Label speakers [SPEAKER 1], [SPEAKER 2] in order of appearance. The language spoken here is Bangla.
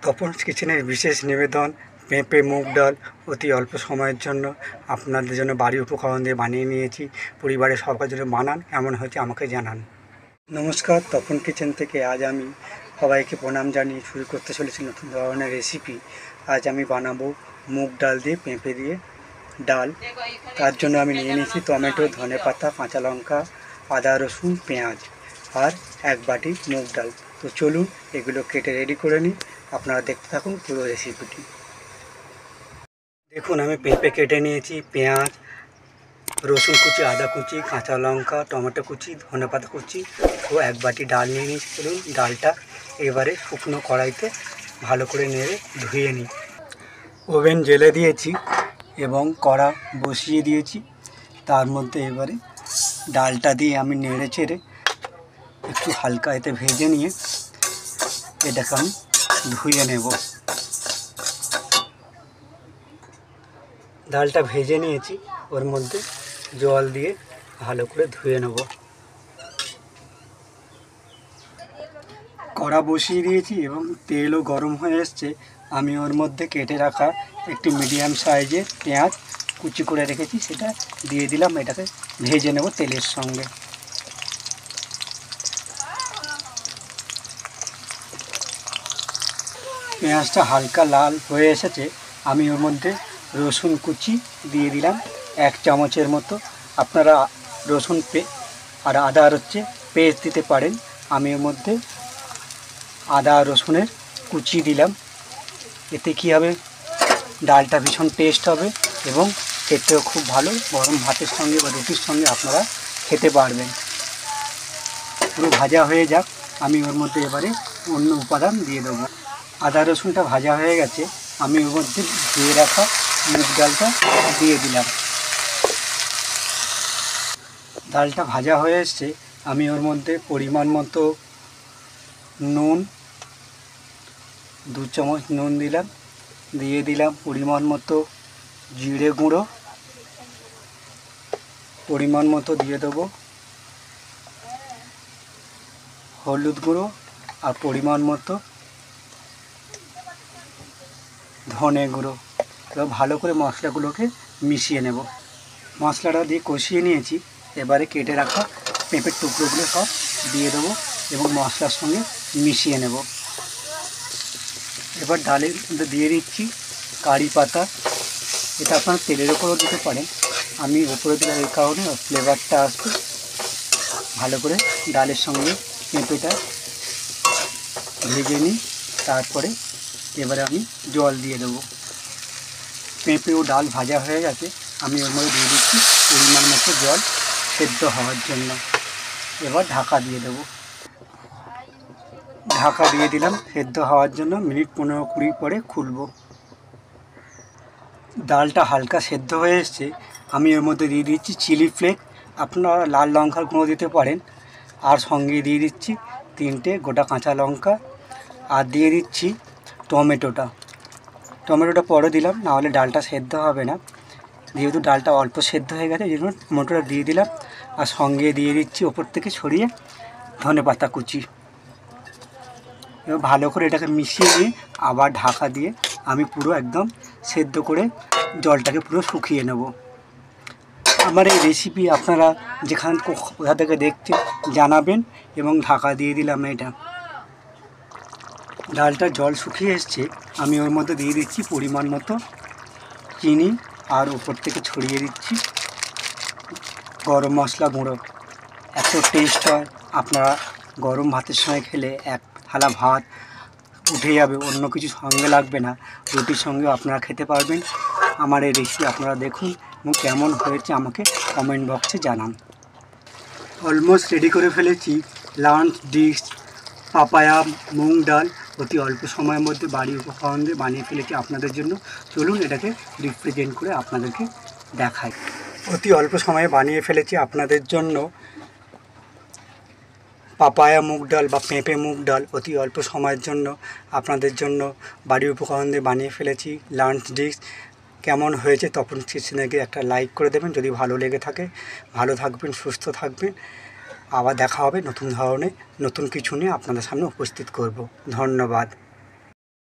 [SPEAKER 1] তপনস কিচেনের বিশেষ নিবেদন পেঁপে মুগ ডাল অতি অল্প সময়ের জন্য আপনাদের জন্য বাড়ি উপকরণ দিয়ে বানিয়ে নিয়েছি। পরিবারের সবার জন্য বানান, কেমন হয়েছে আমাকে জানান। নমস্কার, তপন কিচেন থেকে আজ আমি সবাইকে প্রণাম জানিয়ে শুরু করতে চলেছি নতুন ধরনের রেসিপি। আজ আমি বানাবো মুগ ডাল দিয়ে পেঁপে দিয়ে ডাল। তার জন্য আমি নিয়ে নিয়েছি টমেটো, ধনেপাতা, কাঁচা লঙ্কা, আদা, রসুন, পেঁয়াজ আর এক বাটি মুগ ডাল। তো চলুন এগুলো কেটে রেডি করে নিই, আপনারা দেখতে থাকুন পুরো রেসিপিটি। দেখুন আমি পেঁপে কেটে নিয়েছি, পেঁয়াজ, রসুন কুচি, আদা কুচি, কাঁচা লঙ্কা, টমেটো কুচি, ধনেপাতা কুচি ও এক বাটি ডাল নিয়ে নিয়েছি। চলুন ডালটা এবারে শুকনো কড়াইতে ভালো করে নেড়ে ধুয়ে নিই। ওভেন জ্বেলে দিয়েছি এবং কড়া বসিয়ে দিয়েছি। তার মধ্যে এবারে ডালটা দিয়ে আমি নেড়ে চেড়ে একটু হালকা এতে ভেজে নিয়ে এটাকে আমি ধুয়ে নেব। ডালটা ভেজে নিয়েছি, ওর মধ্যে জল দিয়ে ভালো করে ধুয়ে নেব। কড়া বসিয়ে দিয়েছি এবং তেলও গরম হয়ে এসছে। আমি ওর মধ্যে কেটে রাখা একটি মিডিয়াম সাইজের পেঁয়াজ কুচি করে রেখেছি, সেটা দিয়ে দিলাম। এটাকে ভেজে নেব তেলের সঙ্গে। পেঁয়াজটা হালকা লাল হয়ে এসেছে। আমি ওর মধ্যে রসুন কুচি দিয়ে দিলাম 1 চামচের মতো। আপনারা রসুন আর আদা পেস্ট দিতে পারেন। আমি ওর মধ্যে আদা রসুনের কুচি দিলাম। এতে কী হবে, ডালটা ভীষণ টেস্ট হবে এবং খেতেও খুব ভালো। গরম ভাতের সঙ্গে বা রুটির সঙ্গে আপনারা খেতে পারবেন। পুরো ভাজা হয়ে যাক, আমি ওর মধ্যে এবারে অন্য উপাদান দিয়ে দেবো। আদা রসুনটা ভাজা হয়ে গেছে, আমি ওর মধ্যে ধুয়ে রাখা মুগ ডালটা দিয়ে দিলাম। ডালটা ভাজা হয়ে এসছে, আমি ওর মধ্যে পরিমাণ মতো নুন 2 চামচ নুন দিলাম। দিয়ে দিলাম পরিমাণ মতো জিরে গুঁড়ো, পরিমাণ মতো দিয়ে দেবো হলুদ গুঁড়ো আর পরিমাণ মতো ধনে গুঁড়ো। এবার ভালো করে মশলাগুলোকে মিশিয়ে নেব। মশলাটা দিয়ে কষিয়ে নিয়েছি, এবারে কেটে রাখা পেঁপের টুকরোগুলো সব দিয়ে দেবো এবং মশলার সঙ্গে মিশিয়ে নেব। এবার ডালের মধ্যে দিয়ে দিচ্ছি কারি পাতা। এটা আপনারা তেলের ওপরও দিতে পারেন, আমি ওপরে দিলাম এই কারণে ফ্লেভারটা আসবে। ভালো করে ডালের সঙ্গে পেঁপেটা ভেজে নিই। তারপরে এবারে আমি জল দিয়ে দেবো। পেঁপে ও ডাল ভাজা হয়ে গেছে, আমি ওর মধ্যে দিয়ে দিচ্ছি পরিমাণ মতো জল সেদ্ধ হওয়ার জন্য। এবার ঢাকা দিয়ে দেবো। ঢাকা দিয়ে দিলাম সেদ্ধ হওয়ার জন্য। মিনিট 15-20 পরে খুলব। ডালটা হালকা সেদ্ধ হয়ে এসছে, আমি এর মধ্যে দিয়ে দিচ্ছি চিলি ফ্লেক্স। আপনারা লাল লঙ্কার গুঁড়ো দিতে পারেন। আর সঙ্গে দিয়ে দিচ্ছি 3টে গোটা কাঁচা লঙ্কা আর দিয়ে দিচ্ছি টমেটোটা পরে দিলাম, নাহলে ডালটা সেদ্ধ হবে না। যেহেতু ডালটা অল্প সেদ্ধ হয়ে গেছে, এই জন্য টমেটোটা দিয়ে দিলাম। আর সঙ্গে দিয়ে দিচ্ছি ওপর থেকে ছড়িয়ে ধনেপাতা কুচি। এবার ভালো করে এটাকে মিশিয়ে নিয়ে আবার ঢাকা দিয়ে আমি পুরো একদম সেদ্ধ করে জলটাকে পুরো শুকিয়ে নেব। আমার এই রেসিপি আপনারা কোথা থেকে দেখছেন জানাবেন। এবং ঢাকা দিয়ে দিলাম এটা। ডালটা জল শুকিয়ে এসছে, আমি ওর মধ্যে দিয়ে দিচ্ছি পরিমাণ মতো চিনি আর উপর থেকে ছড়িয়ে দিচ্ছি গরম মশলা গুঁড়ো। এত টেস্ট হয়, আপনারা গরম ভাতের সঙ্গে খেলে এক থালা ভাত উঠে যাবে, অন্য কিছু সঙ্গে লাগবে না। রুটির সঙ্গেও আপনারা খেতে পারবেন। আমার এই রেসিপি আপনারা দেখুন এবং কেমন হয়েছে আমাকে কমেন্ট বক্সে জানান। অলমোস্ট রেডি করে ফেলেছি লাঞ্চ ডিশ পাপায়া মুগ ডাল। অতি অল্প সময়ের মধ্যে বাড়ির উপকরণ দিয়ে বানিয়ে ফেলেছি আপনাদের জন্য। চলুন এটাকে রিপ্রেজেন্ট করে আপনাদেরকে দেখাই। অতি অল্প সময়ে বানিয়ে ফেলেছি আপনাদের জন্য পাপায়া মুগ ডাল বা পেঁপে মুগ ডাল। অতি অল্প সময়ের জন্য আপনাদের জন্য বাড়ির উপকরণ দিয়ে বানিয়ে ফেলেছি লাঞ্চ ডিশ। কেমন হয়েছে তপন কিচেনকে একটা লাইক করে দেবেন যদি ভালো লেগে থাকে। ভালো থাকবেন, সুস্থ থাকবেন। আবার দেখা হবে নতুন ধরনের নতুন কিছু নিয়ে আপনাদের সামনে উপস্থিত করব। ধন্যবাদ।